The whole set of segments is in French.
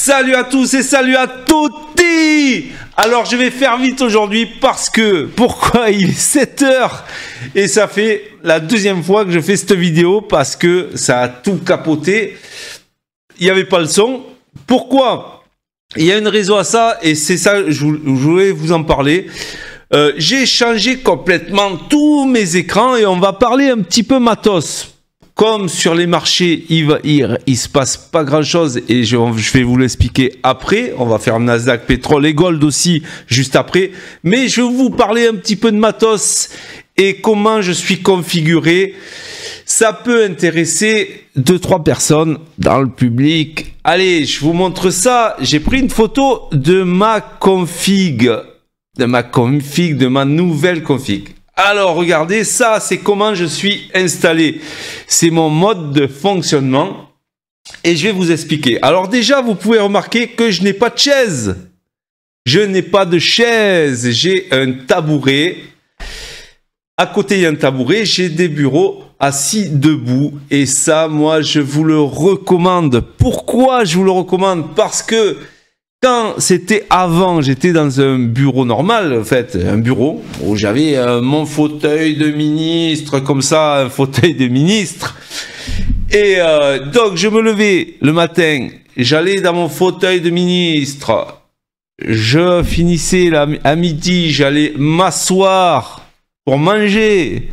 Salut à tous et salut à tutti. Alors je vais faire vite aujourd'hui parce que, pourquoi il est 7 h et ça fait la deuxième fois que je fais cette vidéo parce que ça a tout capoté. Il n'y avait pas le son. Pourquoi? Il y a une raison à ça et c'est ça, je voulais vous en parler. J'ai changé complètement tous mes écrans et on va parler un petit peu matos. Comme sur les marchés, il se passe pas grand chose et je vais vous l'expliquer après. On va faire Nasdaq, pétrole et gold aussi juste après. Mais je vais vous parler un petit peu de matos et comment je suis configuré. Ça peut intéresser 2-3 personnes dans le public. Allez, je vous montre ça. J'ai pris une photo de ma config, de ma nouvelle config. Alors, regardez, ça, c'est comment je suis installé. C'est mon mode de fonctionnement. Et je vais vous expliquer. Alors déjà, vous pouvez remarquer que je n'ai pas de chaise. Je n'ai pas de chaise. J'ai un tabouret. À côté, il y a un tabouret. J'ai des bureaux assis debout. Et ça, moi, je vous le recommande. Pourquoi je vous le recommande? Parce que quand c'était avant, j'étais dans un bureau normal, en fait, un bureau où j'avais mon fauteuil de ministre, comme ça, un fauteuil de ministre. Et donc, je me levais le matin, j'allais dans mon fauteuil de ministre, je finissais à midi, j'allais m'asseoir pour manger.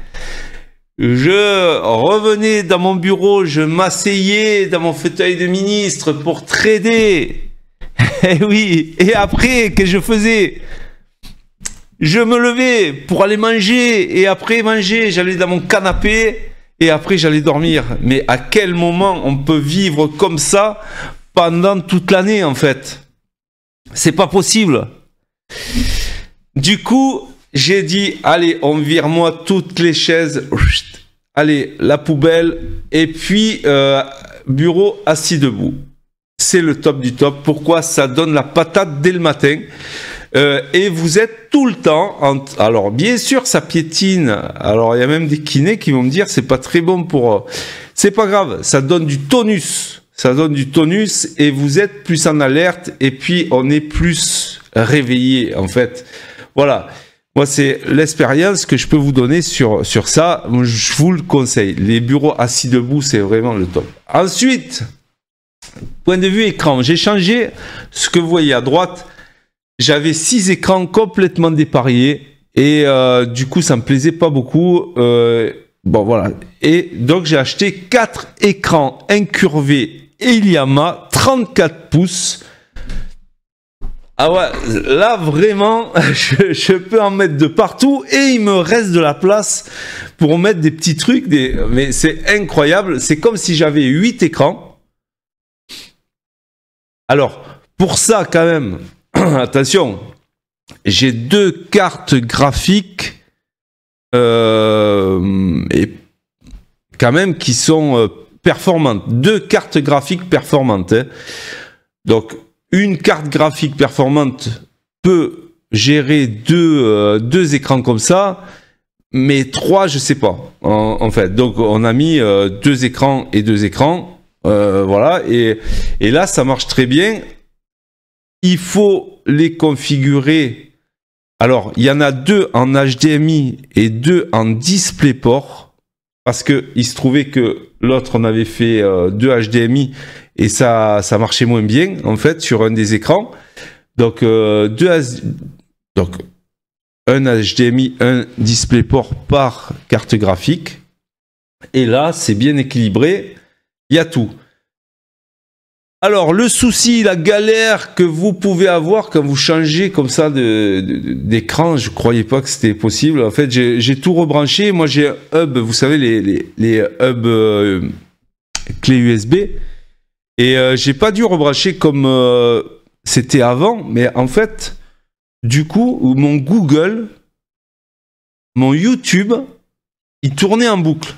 Je revenais dans mon bureau, je m'asseyais dans mon fauteuil de ministre pour trader. Et oui, et après, que je faisais? Je me levais pour aller manger, et après manger, j'allais dans mon canapé, et après j'allais dormir. Mais à quel moment on peut vivre comme ça pendant toute l'année, en fait? C'est pas possible. Du coup, j'ai dit, allez, on vire-moi toutes les chaises. Allez, la poubelle, et puis bureau assis debout. C'est le top du top. Pourquoi? Ça donne la patate dès le matin. Et vous êtes tout le temps... Alors, bien sûr, ça piétine. Alors, il y a même des kinés qui vont me dire c'est pas très bon pour... C'est pas grave. Ça donne du tonus. Ça donne du tonus et vous êtes plus en alerte. Et puis, on est plus réveillé, en fait. Voilà. Moi, c'est l'expérience que je peux vous donner sur ça. Je vous le conseille. Les bureaux assis debout, c'est vraiment le top. Ensuite... Point de vue écran, j'ai changé ce que vous voyez à droite. J'avais 6 écrans complètement dépareillés et du coup ça me plaisait pas beaucoup. Bon voilà. Et donc j'ai acheté 4 écrans incurvés Eliama 34 pouces. Ah ouais, là vraiment je peux en mettre de partout et il me reste de la place pour mettre des petits trucs. Mais c'est incroyable. C'est comme si j'avais 8 écrans. Alors, pour ça, quand même, attention, j'ai 2 cartes graphiques et quand même qui sont performantes. 2 cartes graphiques performantes. Hein. Donc, une carte graphique performante peut gérer deux écrans comme ça, mais 3, je sais pas, en fait. Donc, on a mis 2 écrans et 2 écrans. Voilà, et là ça marche très bien. Il faut les configurer. Alors, il y en a 2 en HDMI et 2 en DisplayPort parce que il se trouvait que l'autre on avait fait 2 HDMI et ça marchait moins bien en fait sur un des écrans. Donc, donc un HDMI, un DisplayPort par carte graphique. Et là, c'est bien équilibré. Il y a tout. Alors, le souci, la galère que vous pouvez avoir quand vous changez comme ça d'écran, je ne croyais pas que c'était possible. En fait, j'ai tout rebranché. Moi, j'ai un hub, vous savez, les hubs clé USB. Et j'ai pas dû rebrancher comme c'était avant. Mais en fait, du coup, mon Google, mon YouTube, il tournait en boucle.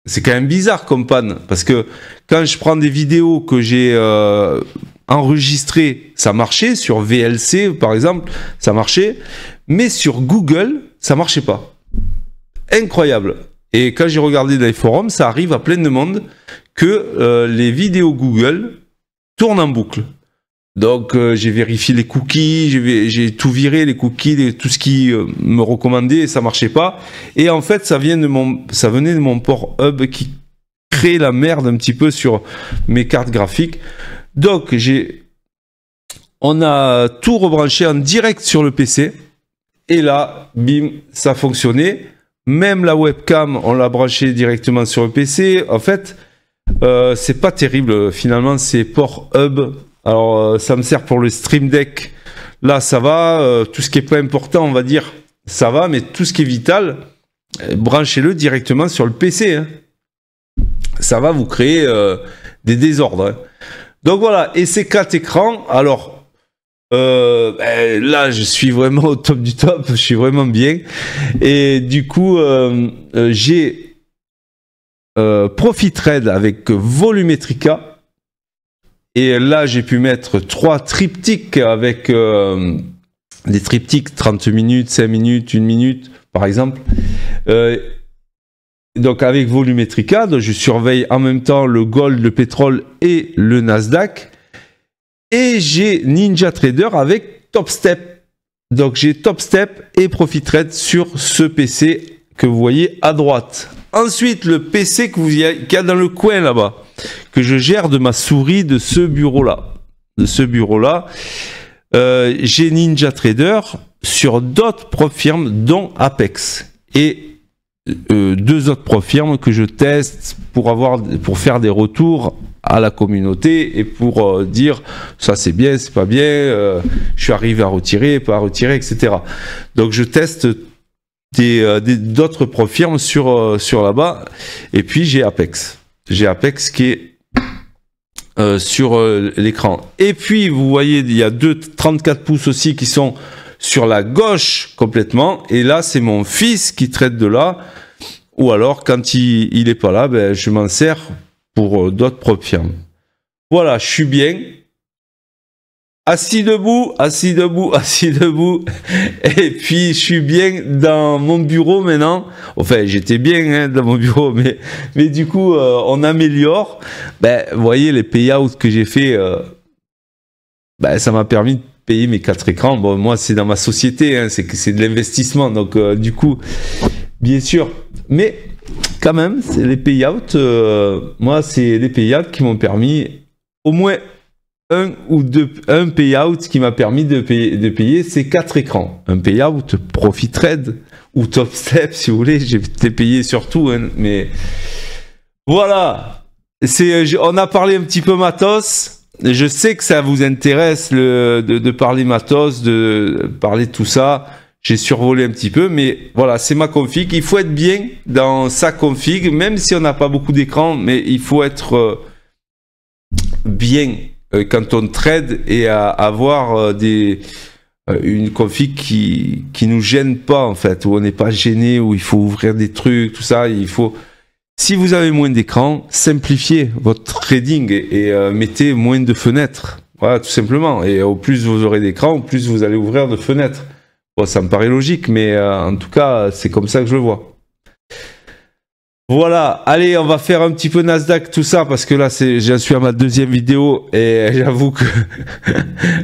C'est quand même bizarre comme panne, parce que quand je prends des vidéos que j'ai enregistrées, ça marchait, sur VLC par exemple, ça marchait, mais sur Google, ça marchait pas. Incroyable. Et quand j'ai regardé dans les forums, ça arrive à plein de monde que les vidéos Google tournent en boucle. Donc j'ai vérifié les cookies, j'ai tout viré, les cookies, tout ce qui me recommandait, ça marchait pas. Et en fait, ça venait de mon port hub qui crée la merde un petit peu sur mes cartes graphiques. Donc on a tout rebranché en direct sur le PC. Et là, bim, ça fonctionnait. Même la webcam, on l'a branché directement sur le PC. En fait, c'est pas terrible finalement, c'est port hub. Alors, ça me sert pour le Stream Deck. Là, ça va. Tout ce qui est pas important, on va dire, ça va. Mais tout ce qui est vital, branchez-le directement sur le PC. Hein. Ça va vous créer des désordres. Hein. Donc voilà. Et ces 4 écrans. Alors, là, je suis vraiment au top du top. Je suis vraiment bien. Et du coup, j'ai Profithread avec Volumetrica. Et là, j'ai pu mettre 3 triptyques avec des triptyques 30 minutes, 5 minutes, 1 minute, par exemple. Donc, avec Volumetrica, donc je surveille en même temps le gold, le pétrole et le Nasdaq. Et j'ai NinjaTrader avec TopStep. Donc, j'ai TopStep et Profithread sur ce PC que vous voyez à droite. Ensuite, le PC qu'il y a dans le coin là-bas, que je gère de ma souris de ce bureau-là. J'ai NinjaTrader sur d'autres prop firmes, dont Apex. Et 2 autres prop firmes que je teste pour faire des retours à la communauté et pour dire ça c'est bien, c'est pas bien, je suis arrivé à retirer, pas à retirer, etc. Donc je teste d'autres prop firmes sur là-bas. Et puis j'ai Apex. J'ai Apex qui est sur l'écran. Et puis vous voyez, il y a 2 34 pouces aussi qui sont sur la gauche complètement. Et là, c'est mon fils qui traite de là. Ou alors, quand il est pas là, ben, je m'en sers pour d'autres prop firmes. Voilà, je suis bien. Assis debout. Et puis, je suis bien dans mon bureau maintenant. Enfin, j'étais bien hein, dans mon bureau, mais du coup, on améliore. Ben, vous voyez, les payouts que j'ai fait, ben, ça m'a permis de payer mes 4 écrans. Bon, moi, c'est dans ma société, hein, c'est de l'investissement. Donc, du coup, bien sûr. Mais, quand même, c'est les payouts. Moi, c'est les payouts qui m'ont permis au moins un payout qui m'a permis de payer ces 4 écrans. Un payout Profithread ou TopStep, si vous voulez. J'ai été payé surtout, hein, mais voilà. On a parlé un petit peu matos. Je sais que ça vous intéresse de parler matos, de parler de tout ça. J'ai survolé un petit peu, mais voilà, c'est ma config. Il faut être bien dans sa config, même si on n'a pas beaucoup d'écran, mais il faut être bien quand on trade et avoir une config qui nous gêne pas en fait, où on n'est pas gêné, où il faut ouvrir des trucs, tout ça. Si vous avez moins d'écran, simplifiez votre trading et mettez moins de fenêtres. Voilà, tout simplement. Et au plus vous aurez d'écran, au plus vous allez ouvrir de fenêtres. Bon, ça me paraît logique, mais en tout cas, c'est comme ça que je le vois. Voilà, allez, on va faire un petit peu Nasdaq, tout ça, parce que là, j'en suis à ma 2e vidéo, et j'avoue que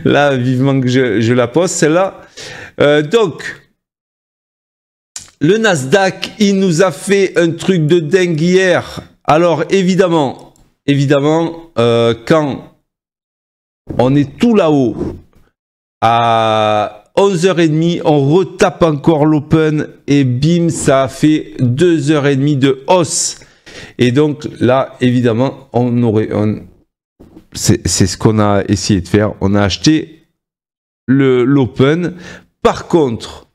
là, vivement que je la poste, celle-là. Donc, le Nasdaq, il nous a fait un truc de dingue hier. Alors, évidemment, quand on est tout là-haut, à 11h30, on retape encore l'open et bim, ça a fait 2h30 de hausse. Et donc là, évidemment, c'est ce qu'on a essayé de faire. On a acheté l'open. Par contre,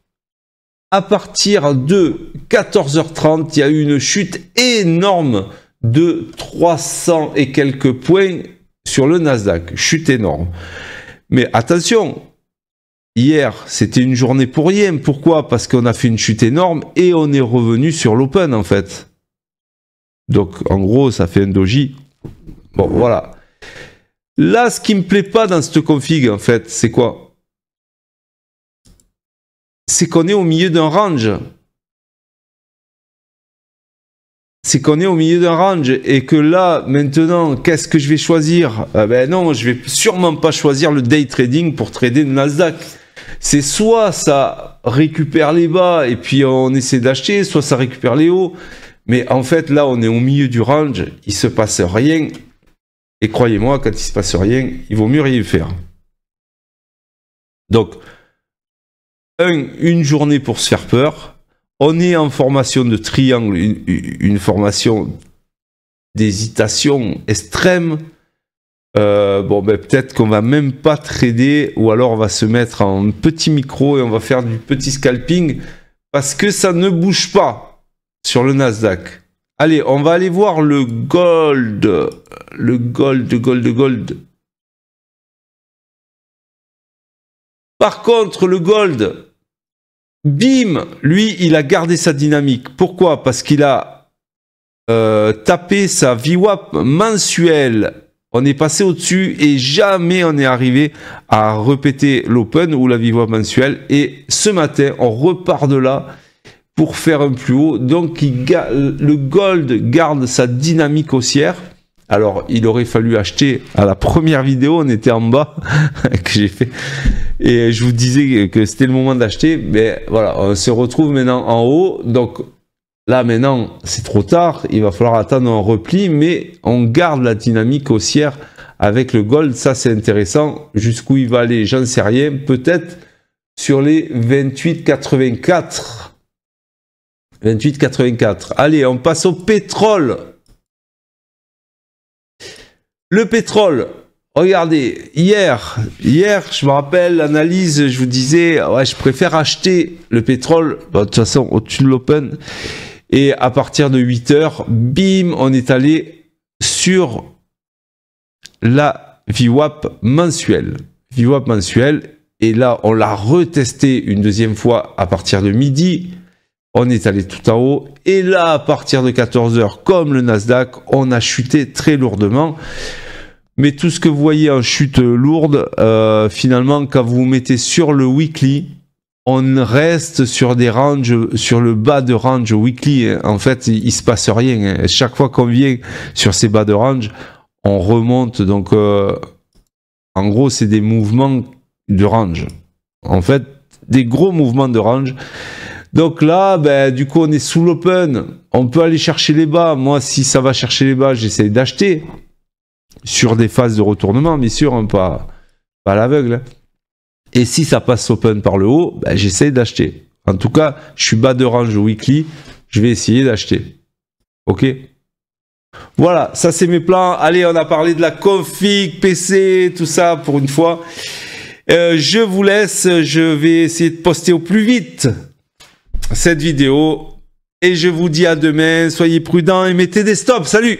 à partir de 14h30, il y a eu une chute énorme de 300 et quelques points sur le Nasdaq. Chute énorme. Mais attention, hier, c'était une journée pour rien. Pourquoi? Parce qu'on a fait une chute énorme et on est revenu sur l'open, en fait. Donc, en gros, ça fait un doji. Bon, voilà. Là, ce qui me plaît pas dans cette config, en fait, c'est quoi? C'est qu'on est au milieu d'un range. c'est qu'on est au milieu d'un range et que là, maintenant, qu'est-ce que je vais choisir? Ben non, je vais sûrement pas choisir le day trading pour trader le Nasdaq. C'est soit ça récupère les bas et puis on essaie d'acheter, soit ça récupère les hauts. Mais en fait, là, on est au milieu du range, il se passe rien. Et croyez-moi, quand il se passe rien, il vaut mieux rien faire. Donc, une journée pour se faire peur. On est en formation de triangle, une formation d'hésitation extrême. Bon, ben, peut-être qu'on va même pas trader, ou alors on va se mettre en petit micro et on va faire du petit scalping parce que ça ne bouge pas sur le Nasdaq. Allez, on va aller voir le gold. Le gold. Par contre, le gold, bim, lui, il a gardé sa dynamique. Pourquoi? Parce qu'il a tapé sa VWAP mensuelle. On est passé au-dessus et jamais on est arrivé à répéter l'open ou la VWAP mensuelle. Et ce matin, on repart de là pour faire un plus haut. Donc, le gold garde sa dynamique haussière. Alors, il aurait fallu acheter à la première vidéo, on était en bas, que j'ai fait. Et je vous disais que c'était le moment d'acheter. Mais voilà, on se retrouve maintenant en haut. Donc, là, maintenant, c'est trop tard. Il va falloir attendre un repli. Mais on garde la dynamique haussière avec le gold. Ça, c'est intéressant. Jusqu'où il va aller, j'en sais rien. Peut-être sur les 28,84. 28,84. Allez, on passe au pétrole. Le pétrole, regardez, hier, je me rappelle l'analyse, je vous disais, ouais, je préfère acheter le pétrole, de toute façon, au-dessus de l'open. Et à partir de 8 heures, bim, on est allé sur la VWAP mensuelle. VWAP mensuelle, et là, on l'a retesté une deuxième fois à partir de midi. On est allé tout en haut. Et là, à partir de 14 heures, comme le Nasdaq, on a chuté très lourdement. Mais tout ce que vous voyez en chute lourde, finalement, quand vous vous mettez sur le weekly, on reste sur des ranges, sur le bas de range weekly. En fait, il se passe rien. Chaque fois qu'on vient sur ces bas de range, on remonte. Donc, en gros, c'est des mouvements de range. En fait, des gros mouvements de range. Donc là, ben, du coup, on est sous l'open. On peut aller chercher les bas. Moi, si ça va chercher les bas, j'essaie d'acheter. Sur des phases de retournement, bien sûr, hein, pas à l'aveugle. Et si ça passe open par le haut, ben, j'essaie d'acheter. En tout cas, je suis bas de range weekly, je vais essayer d'acheter. Ok? Voilà, ça c'est mes plans. Allez, on a parlé de la config, PC, tout ça pour une fois. Je vous laisse, je vais essayer de poster au plus vite cette vidéo. Et je vous dis à demain, soyez prudents et mettez des stops. Salut!